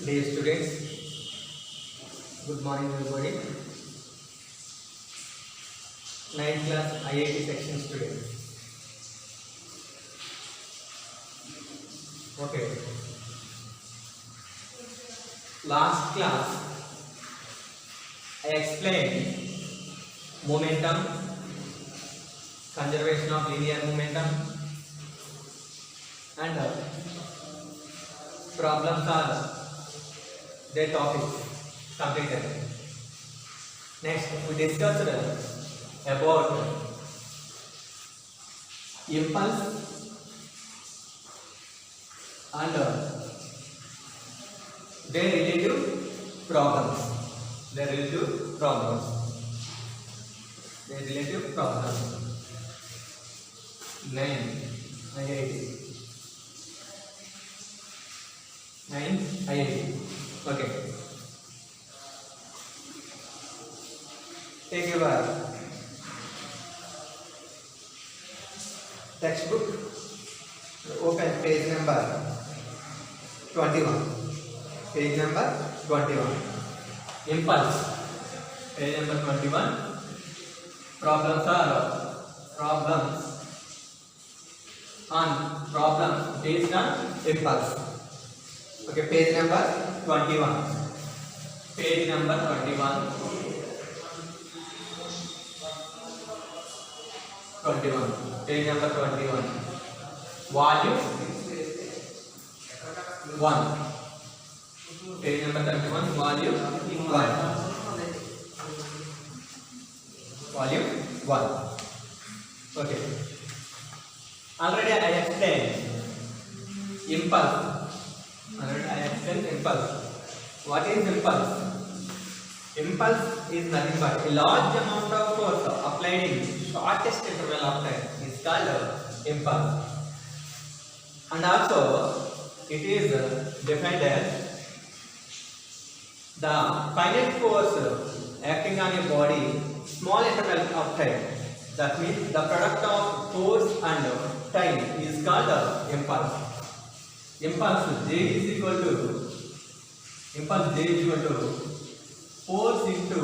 Dear students, good morning everybody. 9th class IIT section students. Okay. Last class I explained momentum, conservation of linear momentum, and problems are their topics completed. Next, we discussed about impulse and their relative problems. Their relative problems. 9 IIT. 9 IIT. Okay. Take your textbook. Open page number 21. Page number 21. Impulse. Page number 21. Problems based on impulse. Okay, page number 21. Page number 21. 21. Page number 21. Volume 1. Page number 31. Volume 1. Volume 1. Okay. Already I explained impulse. What is impulse? Impulse is nothing but a large amount of force applied in shortest interval of time is called impulse. And also it is defined as the finite force acting on a body small interval of time. That means the product of force and time is called impulse. Impulse J is equal to force into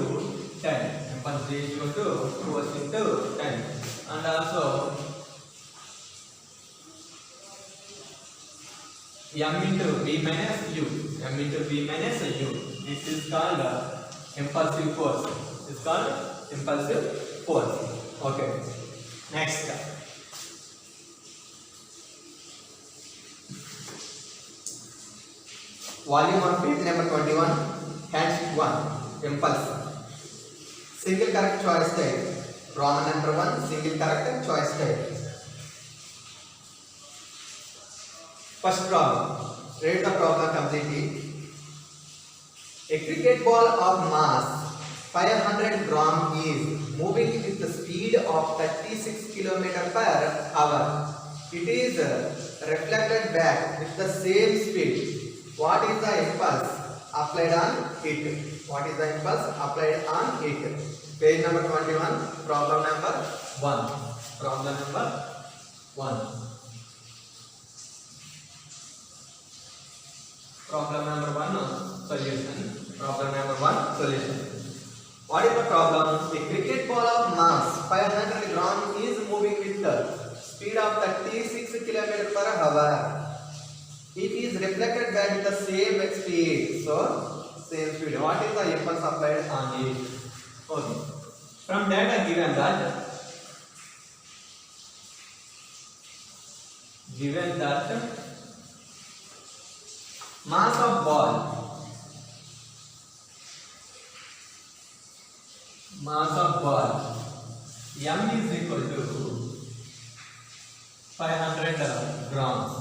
time. Impulse J is equal to force into time. And also M into V minus U. This is called impulsive force. Okay. Next. Volume on page number 21. Hand 1. Impulse. Single correct choice type. Roman number 1. Single correct choice type. First problem. Read the problem completely. A cricket ball of mass 500 gram is moving with the speed of 36 km per hour. It is reflected back with the same speed. What is the impulse applied on it? Page number 21. Problem number 1. Problem number 1. Problem number 1 solution. Problem number 1 solution. What is the problem? A cricket ball of mass 500 gram is moving with the speed of 36 km per hour. It is reflected back with the same speed. So, same speed. What is the impulse applied on it? Okay. From data given that mass of ball M is equal to 500 grams.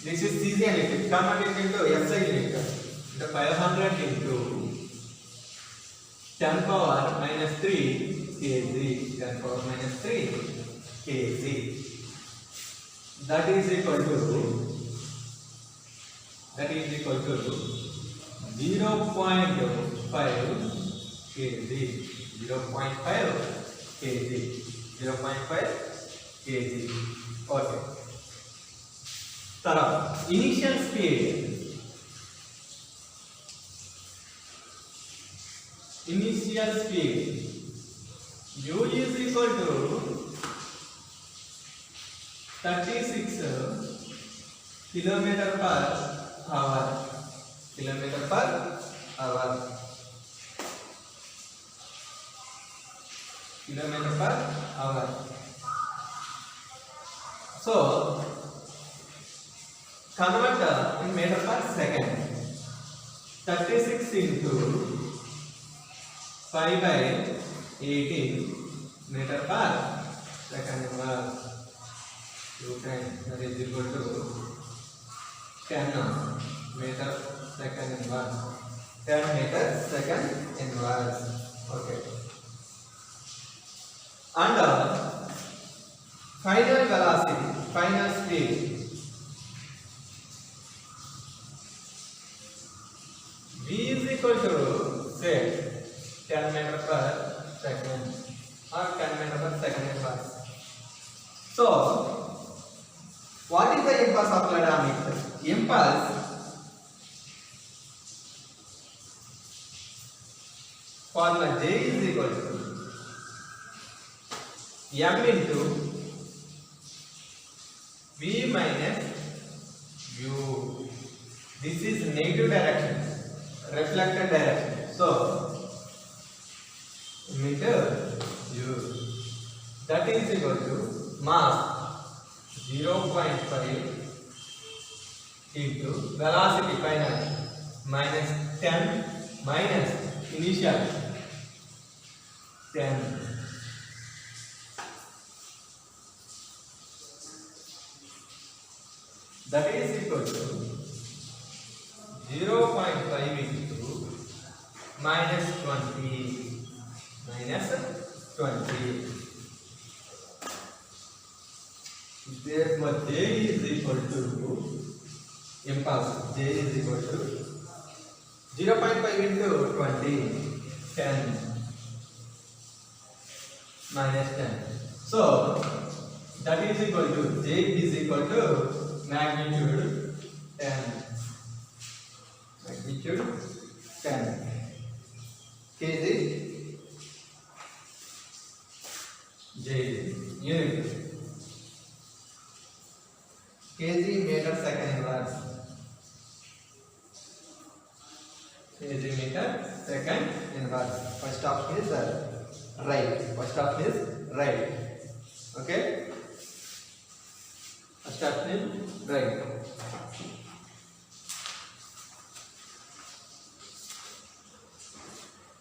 This is CZ unit. Convert it into SI unit. The 500 into 10 power minus 3 kg. 10 power minus 3 kg. That is equal to 0.5 kg. 0.5 kg. Okay. Initial speed. Initial speed u is equal to 36 kilometer per hour. Kilometer per hour. Kilometer per hour. So convert in meter per second. 36 into 5 by 18 meter per second inverse. You can that is equal to 10 meter second inverse. 10 meter second inverse. Okay. And final velocity, final speed. V is equal to say 10 meter per second or 10 meter per second inverse. So, what is the impulse applied on it? Impulse formula J is equal to M into V minus U. This is negative direction, reflected direction. So, meter U, that is equal to mass 0.5 into velocity final minus 10 minus initial 10. That is equal to 0.5 into minus 20. Therefore, J is equal to impulse. J is equal to 0.5 into 20, 10 minus 10. So that is equal to J is equal to magnitude 10. Magnitude 10 kg J unit. kg meter second inverse. kg meter second inverse. First option is right. First option is right. Okay. First option is right.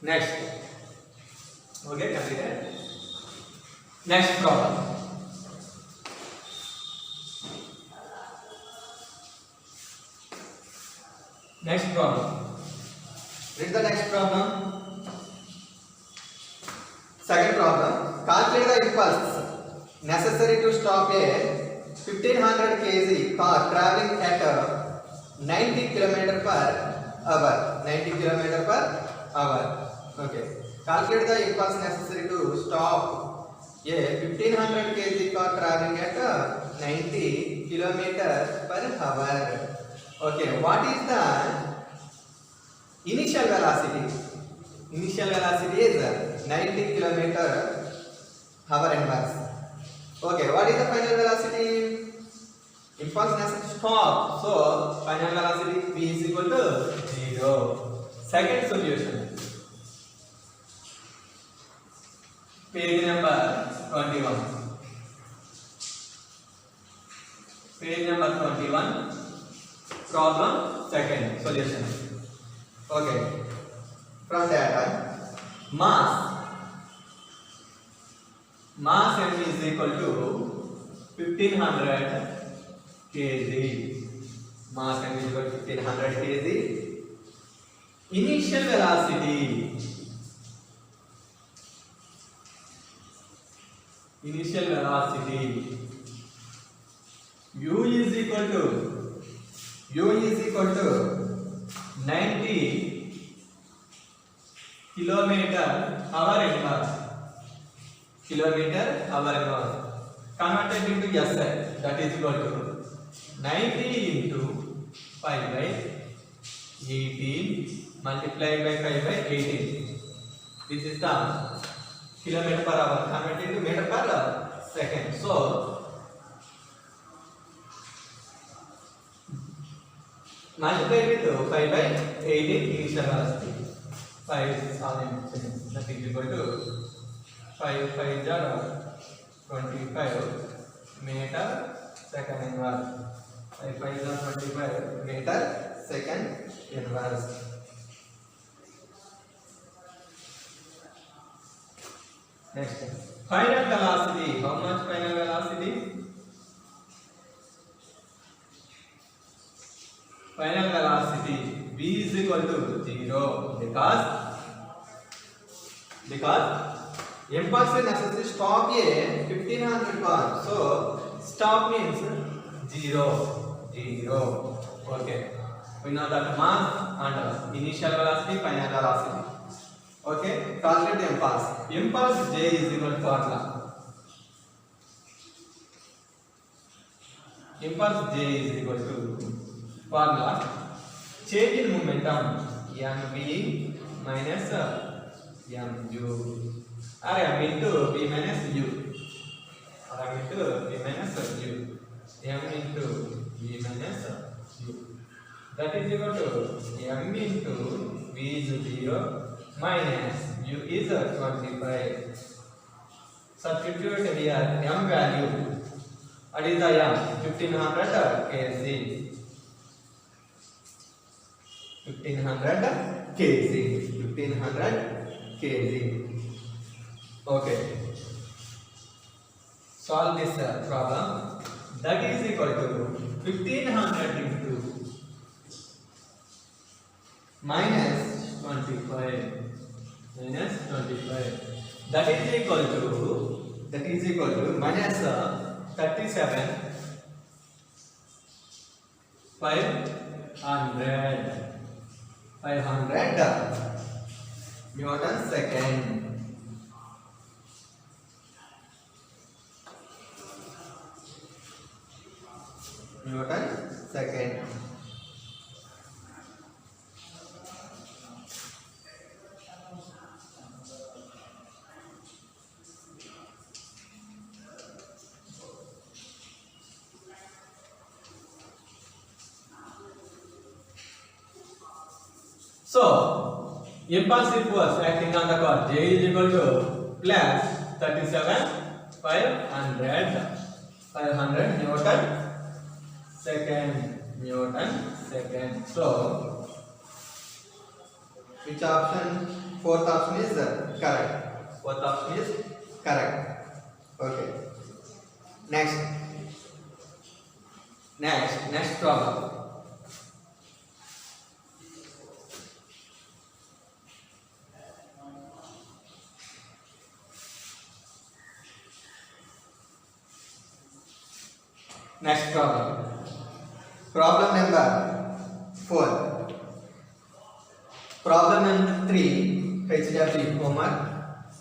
Next. Okay, completed. Next problem. Next problem. Read the next problem. Second problem. Calculate the impulse necessary to stop a 1500 kg car traveling at 90 km per hour. 90 km per hour. Okay. Calculate the impulse necessary to stop a 1500 kg car traveling at 90 km per hour. Okay, what is the initial velocity? Initial velocity is 90 km hour inverse. Okay, what is the final velocity? Impulse necessary to stop. So, final velocity V is equal to 0. Second solution. Page number 21. Page number 21. Problem second solution. Okay. From data, mass m is equal to 1500 kg. Mass m is equal to 1500 kg. Initial velocity. Initial velocity. U is equal to 90 kilometer hour inverse. Kilometer hour inverse. Converted into SI, that is equal to 90 into 5 by 18 multiplied by 5 by 18. This is the kilometer per hour converted to meter per second. So multiplied with 5 by 18 initial velocity. 5 is all in that is equal to 5 5 are 25 meter second inverse. 5 5 are 25 meter second inverse. Next, final velocity. How much final velocity? Final velocity v is equal to 0 because impulse necessary stop a 1500 bar. So stop means 0. Okay, we know that mass and initial velocity, final velocity. Okay, calculate impulse. Impulse J is equal to formula. Impulse J is equal to formula. Change in momentum mv minus mu or m into v minus u or m into v minus u m into v minus u, that is equal to m into v is 0 minus u is 25. Substitute here m value. What is the m? 1500 kg. 1500 kg. Okay, solve this problem. That is equal to 1500 into minus 25. That is equal to minus 37 500 Newton second. So impulsive force acting on the car J is equal to plus 37 500 Newton second. So which option? Fourth option is correct. Okay, next problem. Next problem. Problem number 4. Problem number 3. HW homework.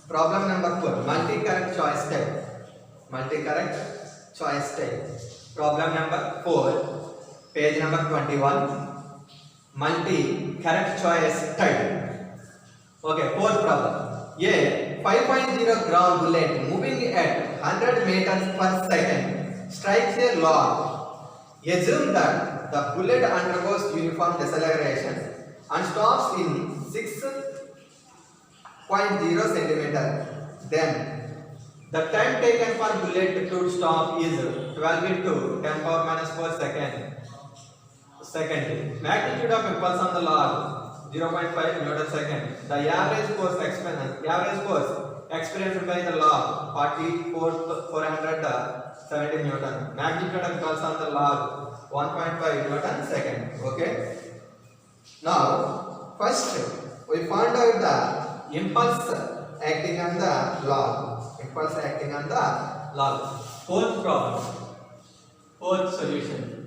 Problem number 4. Multi-correct choice type. Problem number 4. Page number 21. Multi-correct choice type. Okay, fourth problem. A 5.0 gram bullet moving at 100 meters per second strikes a log. Assume that the bullet undergoes uniform deceleration and stops in 6.0 centimeter. Then the time taken for bullet to stop is 12 into 10 power minus 4 second. Magnitude of impulse on the log 0.5 Newton second. The average force experienced by the log 470 Newton. Magnitude of impulse on the log 1.5 Newton second. Okay. Now, first we found out the impulse acting on the log. Fourth problem. Fourth solution.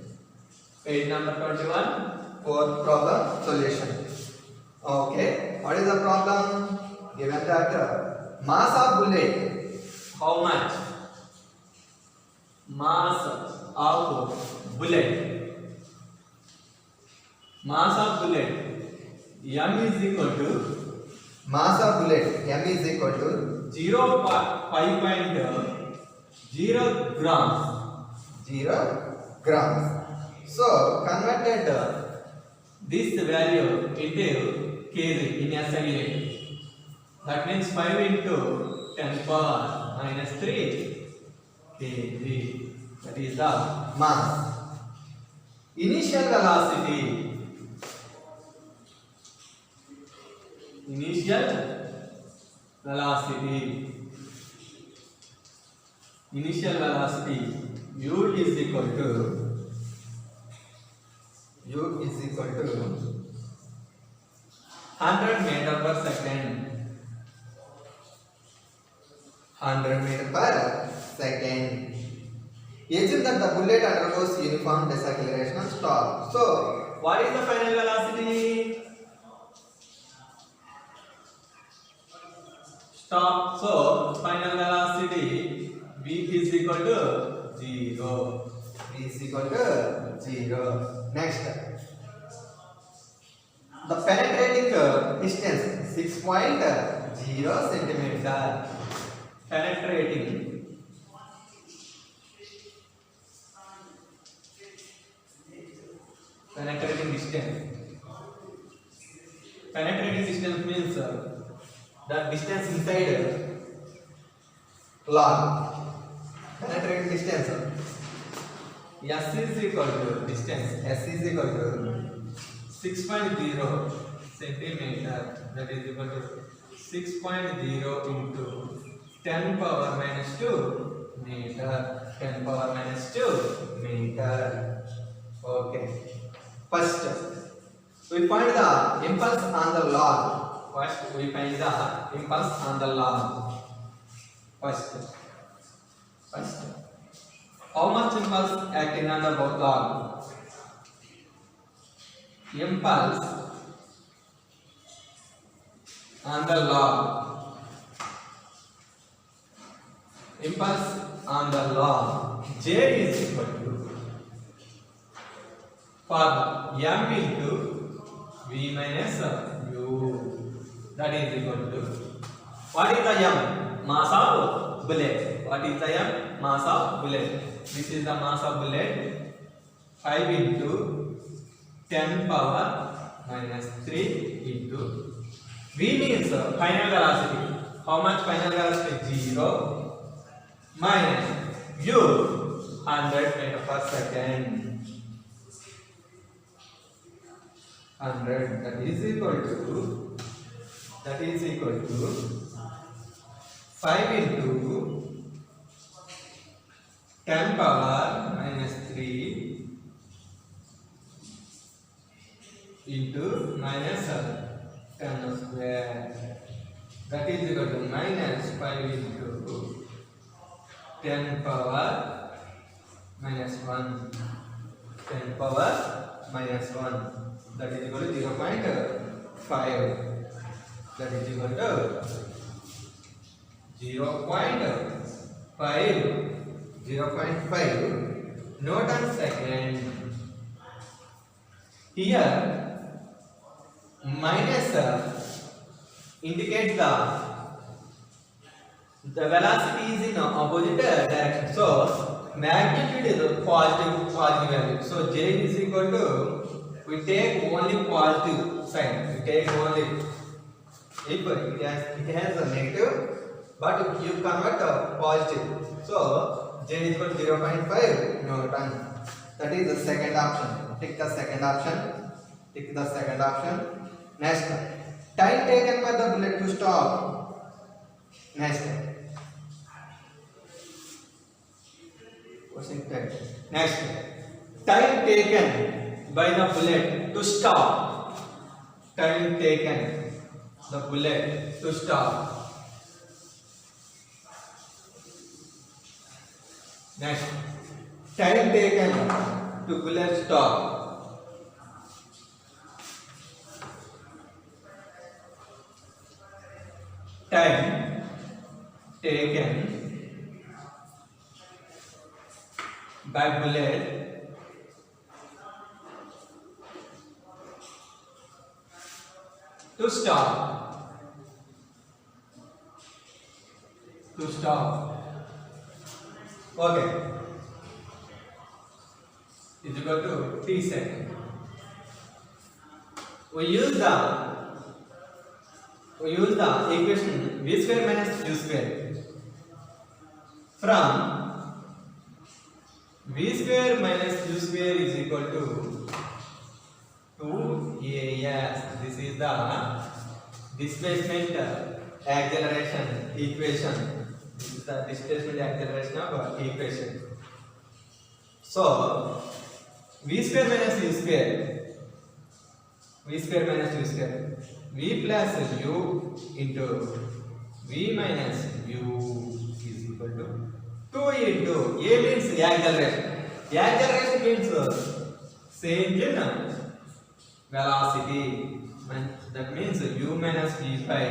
Page number 21. Fourth problem solution. Okay. What is the problem? Given that mass of bullet. How much? Mass of bullet. Mass of bullet m is equal to mass of bullet m is equal to 5.0 grams. 0 grams. So converted This value into kg in SI unit. That means 5 into 10 power minus 3 kg. That is the mass. initial velocity. Initial velocity. Initial velocity u is equal to 100 meter per second. 100 meter per second. Assume that the bullet undergoes uniform deceleration and stop. So, What is the final velocity? Stop. So, final velocity v is equal to 0. v is equal to 0. Next, the penetrating distance 6.0 centimeter. Penetrating distance. Penetrating distance means the distance inside log. Penetrating distance S is equal to distance s is equal to 6.0 centimeter. That is equal to 6.0 into 10 power minus 2 meter. 10 power minus 2 meter. Okay. First, we find the impulse on the log. First, we find the impulse on the log. First, how much impulse acting on the log? Impulse on the log. Impulse on the log. J is equal to for m into v minus u. That is equal to what is the m? Mass of bullet. What is the m? Mass of bullet. This is the mass of bullet. 5 into 10 power minus 3 into v means final velocity. How much final velocity? 0 minus u 100 meter per second. 100 that is equal to 5 into 10 power minus 3 into minus 10 square. That is equal to minus 5 into 10 power minus 1. 10 power minus 1. That is equal to 0.5. That is equal to 0.5 Newton second. Here minus indicates the velocity is in opposite direction. So magnitude is positive value. So J is equal to, we take only positive sign. We take only if it has a negative, but you convert a positive. So J is equal to 0.5 Newton. That is the second option. Take the second option. Next, time taken for the bullet to stop. Next, time taken by the bullet to stop. Time taken the bullet to stop. Next, time taken to bullet stop. Time taken by bullet To stop. To stop. Okay. Is equal to t second. We use the equation v square minus u square. From v square minus u square is equal to 2as. This is the displacement acceleration equation. This is the displacement acceleration of equation. So v square minus u square, v square minus u square, v plus u into v minus u is equal to 2 into a means acceleration. Acceleration means change in velocity. That means u minus v by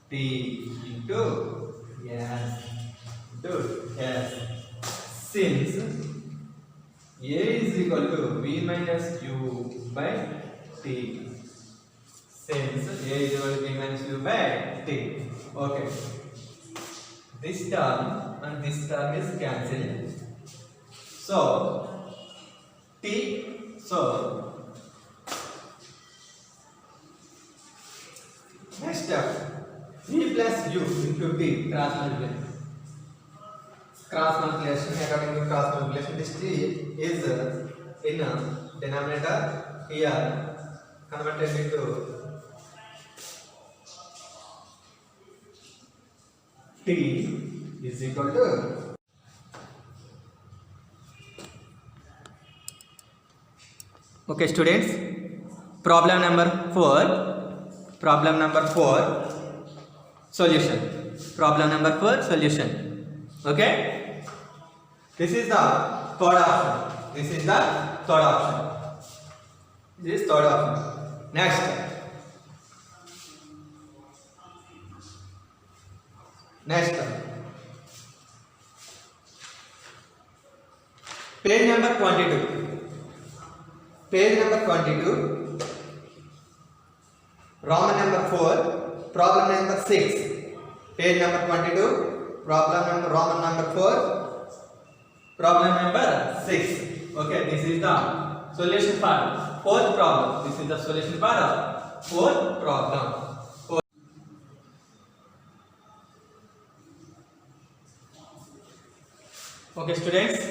t into s. Since a is equal to v minus u by t. Since a is equal to v minus u by t. Okay. This term and this term is cancelled. So next step, v plus u into t cross multiplication. According to cross multiplication, this t is in denominator here converted into t is equal to okay students, problem number 4 solution. Problem number 4 solution. Okay, this is the third option. This is third option. Next page number 22, Roman number 4, problem number 6. Page number 22, Roman number 4, problem number 6. Okay, this is the solution for fourth problem. This is the solution for fourth problem. Okay students,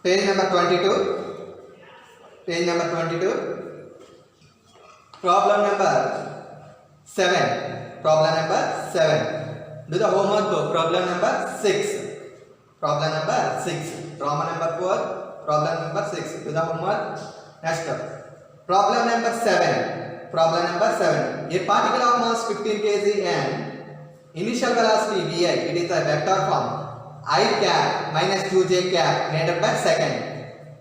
page number 22, problem number 7, do the homework to problem number 6, Roman number 4, problem number 6, do the homework. Next up, problem number 7, a particle of mass 15 kg and initial velocity vi, it is a vector form I cap minus 2j cap meter per second.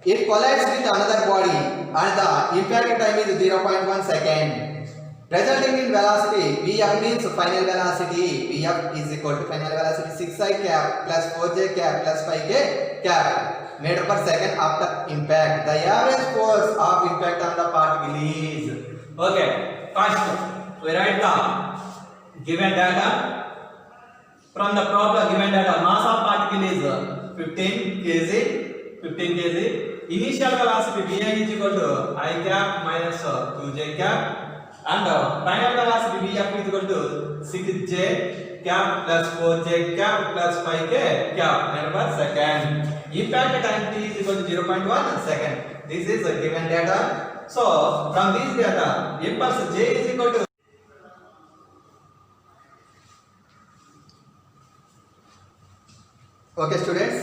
It collides with another body and the impact time is 0.1 second. Resulting in velocity Vf means final velocity. Vf is equal to final velocity 6i cap plus 4j cap plus 5k cap meter per second after impact. The average force of impact on the particle is. Okay, first we write the given data. From the problem given data, mass of particle is 15 kg. Initial velocity Vi is equal to I cap minus 2j cap, and final velocity Vf is equal to 6j cap plus 4j cap plus 5k cap meter per second. Impact time t is equal to 0.1 second. This is a given data. So from this data, impulse j is equal to. Okay students,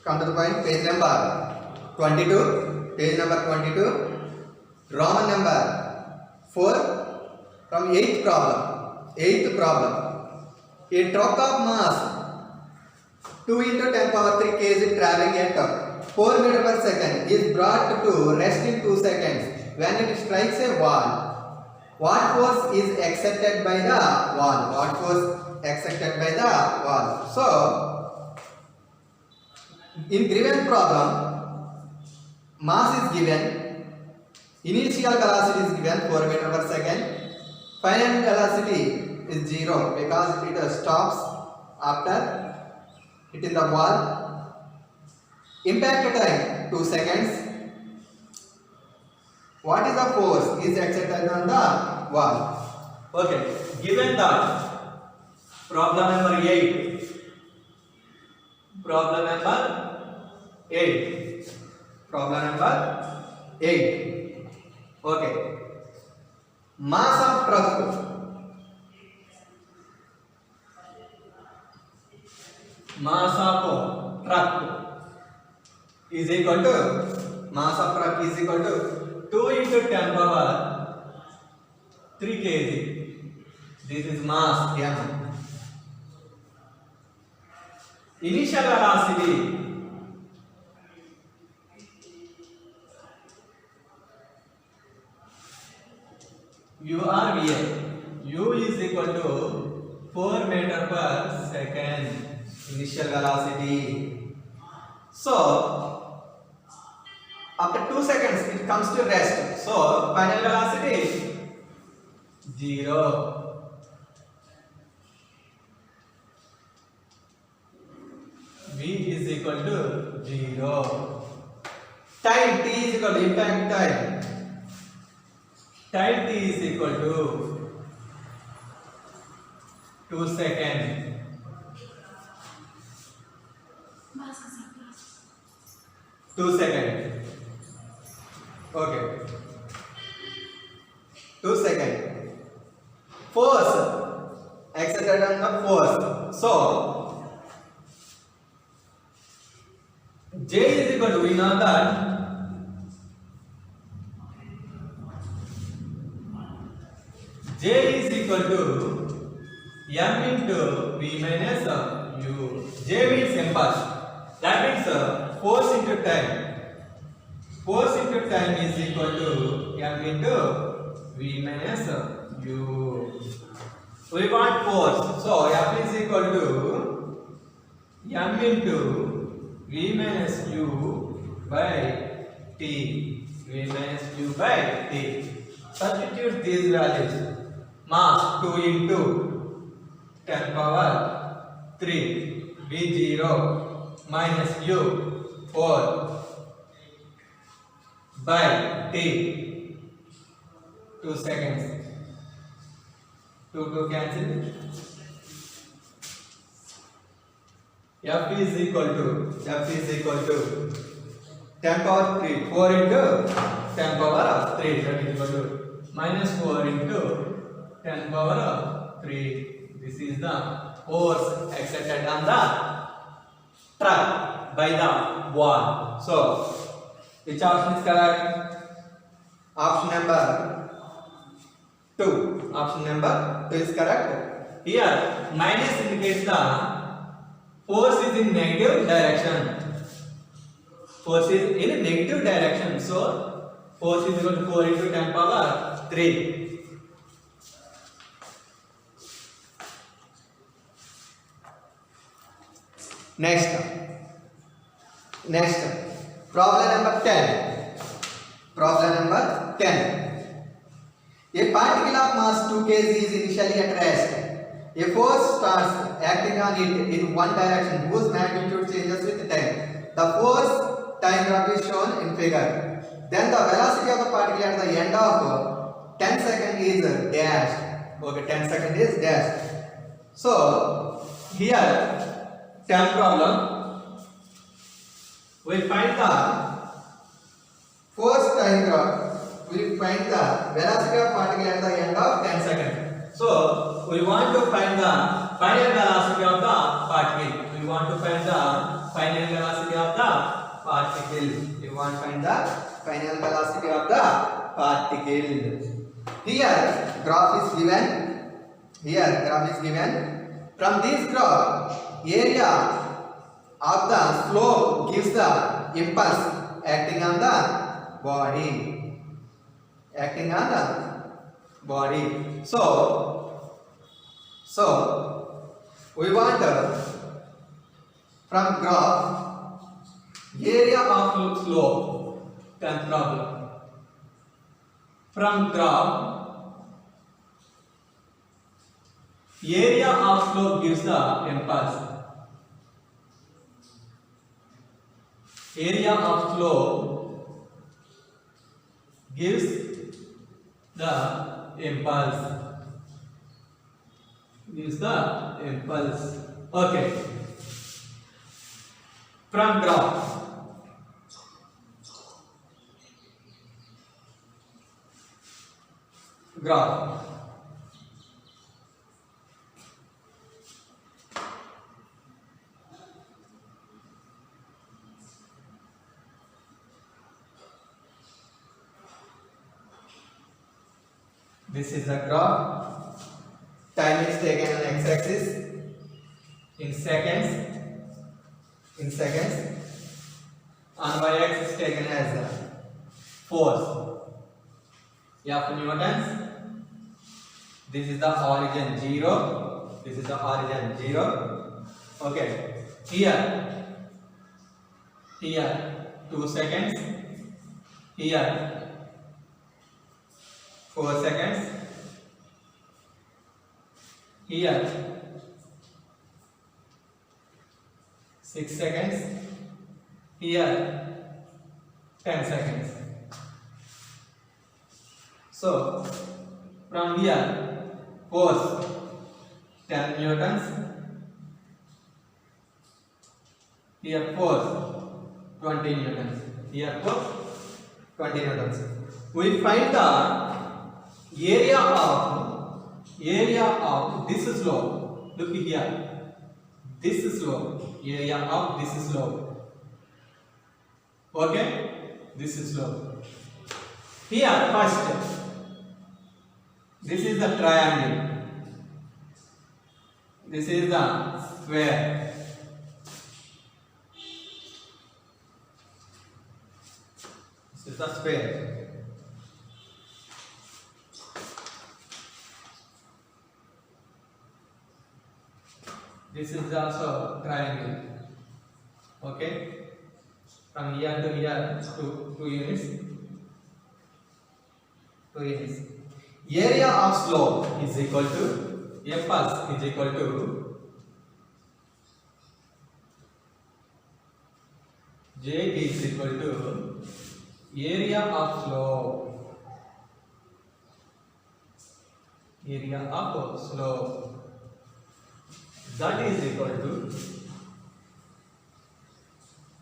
come to the point, page number 22, Roman number 4, from 8th problem. A truck of mass 2 into 10 power 3 kg traveling at 4 meter per second is brought to rest in 2 seconds when it strikes a wall. What force is exerted by the wall? So, in given problem, mass is given, initial velocity is given 4 meter per second, final velocity is 0 because it stops after hitting the wall, impact time 2 seconds. What is the force is exerted on the wall? Okay, given that problem number 8. Problem number 8. Problem number 8. Okay. Mass of truck. Mass of truck is equal to, mass of truck is equal to 2 into 10 power 3 kg. This is mass m. Initial velocity u or v. U is equal to 4 meter per second. Initial velocity. So after 2 seconds it comes to rest. So final velocity is 0. V is equal to 0. Time t is equal to impact time. Time t is equal to 2 seconds. Okay. 2 seconds. Force exerted on the force. So J is equal to, we know that J is equal to M into V minus U. J means impulse. That means force into time. Force into time is equal to M into V minus U. We want force. So F is equal to M into V minus U by T. V minus U by T. Substitute these values. Mass 2 into 10 power 3. V0 minus U 4 by T. 2 seconds. 2 cancel. F is equal to 10 power 3. 4 into 10 power 3. That is equal to minus 4 into 10 power 3. This is the force exerted on the truck by the wall. So, which option is correct? option number 2. Option number 2 is correct. Here, minus indicates the force is in negative direction. Force is in negative direction. So, force is equal to 4 into 10 power 3. Next. Problem number 10. Problem number 10. A particle of mass 2 kg is initially at rest. A force starts acting on it in one direction whose magnitude changes with time. The force time graph is shown in figure. Then the velocity of the particle at the end of 10 seconds is dashed. Okay, 10 seconds is dashed. So here 10 problem. We find the force time graph. We find the velocity of particle at the end of 10 seconds. So, we want to find the final velocity of the particle. We want to find the final velocity of the particle. We want to find the final velocity of the particle. Here graph is given. From this graph, area of the slope gives the impulse acting on the body. So we want from graph Area of slope. 10th problem. From graph, area of slope gives the impulse. Area of slope gives the impulse. Gives the impulse. Okay. From graph. Graph. This is a graph. Time is taken on x-axis in seconds. In seconds. On y-axis taken as force. F newtons. This is the origin 0. This is the origin 0. Okay. Here 2 seconds. Here 4 seconds. Here 6 seconds. Here 10 seconds. So from here force 10 newtons. Here force 20 newtons. Here force 20 newtons. We find the area of this slope. Look here. This slope. Area of this slope. Okay. This slope. Here first. This is the triangle. This is the square. This is the square. This is also triangle. Okay. From here to here, 2 units. 2 units. Area of slope is equal to impulse is equal to J is equal to area of slope. Area of slope. That is equal to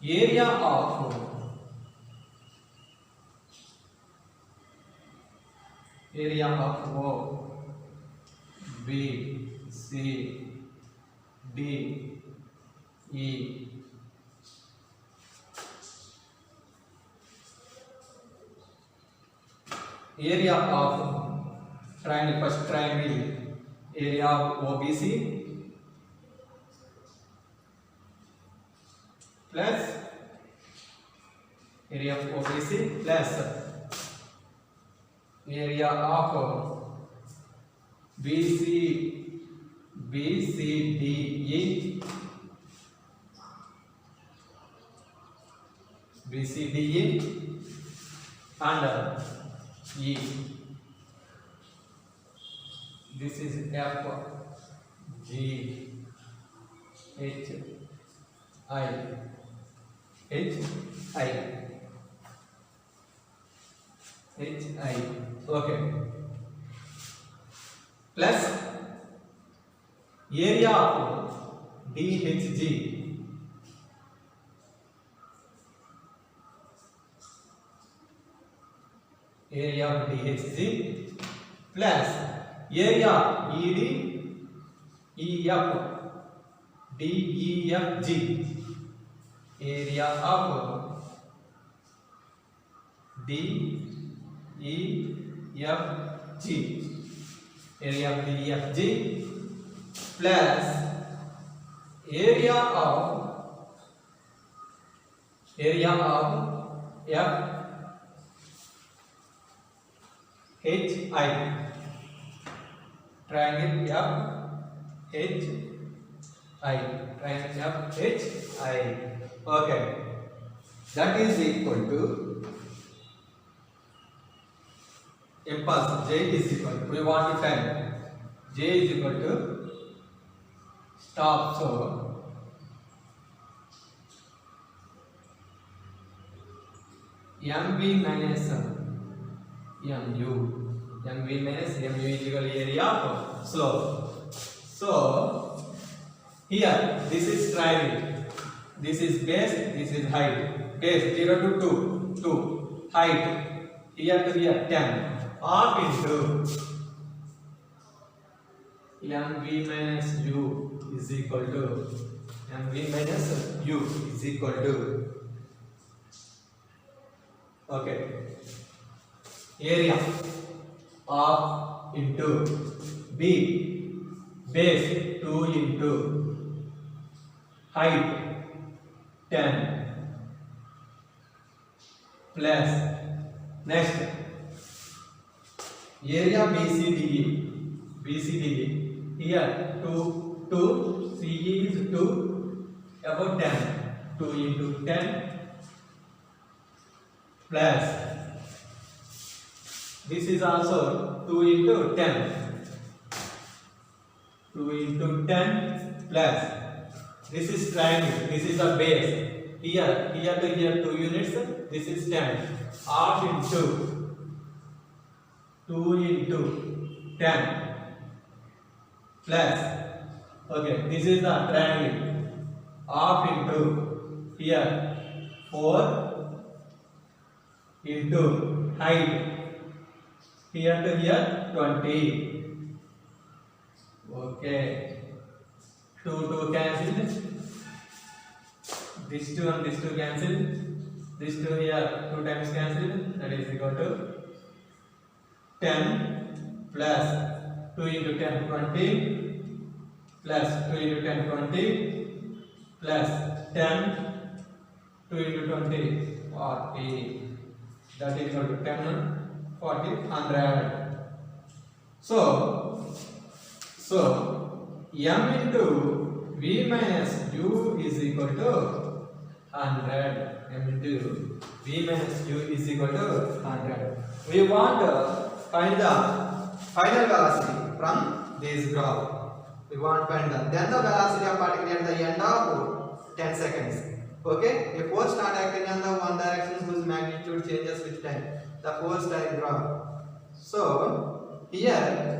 area of O, B, C, D, E. Area of triangle, first triangle, area of OBC plus area of OBC plus area of BCDE and E. This is F, G, H, I. Okay. Plus area of DHG. Area of DHG plus area ED, EF, DEFG. Area of DEFG. Area of DEFG plus area of FHI. Triangle FHI. Triangle FHI. Okay. That is equal to impulse J is equal to, we want to tell J is equal to stop. So MV minus MU. MV minus MU is equal to area of slope. So here this is triangle, this is base, this is height. Base 0 to 2, 2. Height here to here 10. Half into MV minus U is equal to MV minus U is equal to, okay, area of into B, base 2 into height 10 plus next area BCDE. BCDE here 2 CE is 2 about 10, 2 into 10 plus this is also 2 into 10, 2 into 10 plus this is triangle, this is the base. Here to here 2 units, this is 10. Half into 2 into 10 plus, okay, this is the triangle. Half into here 4 into height here to here 20. Okay, 2 cancel. This 2 and this 2 cancel. This 2 here 2 times cancel. That is equal to 10 plus 2 into 10 20 plus 2 into 10 20 plus 10 2 into 20 40. That is equal to 10 40 100. So M into V minus U is equal to 100. M into V minus U is equal to 100. We want to find the final velocity from this graph. We want to find then the velocity of particle at the end of 10 seconds. Okay, a force not acting on the one direction whose magnitude changes with time. The force type graph. So here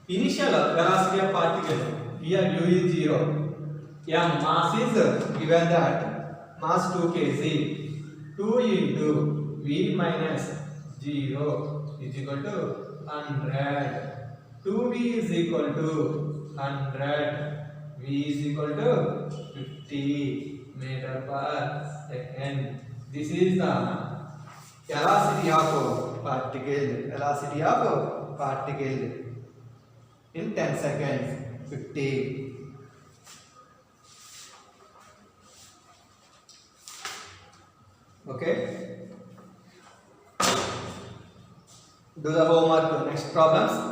initial velocity of particle, here U is 0. M mass is given that mass 2 kg. 2 into V minus 0 is equal to 100. 2V is equal to 100. V is equal to 50 meter per second. This is the velocity of particle. Velocity of particle in 10 seconds. 50. Okay. Do the homework. Next problems.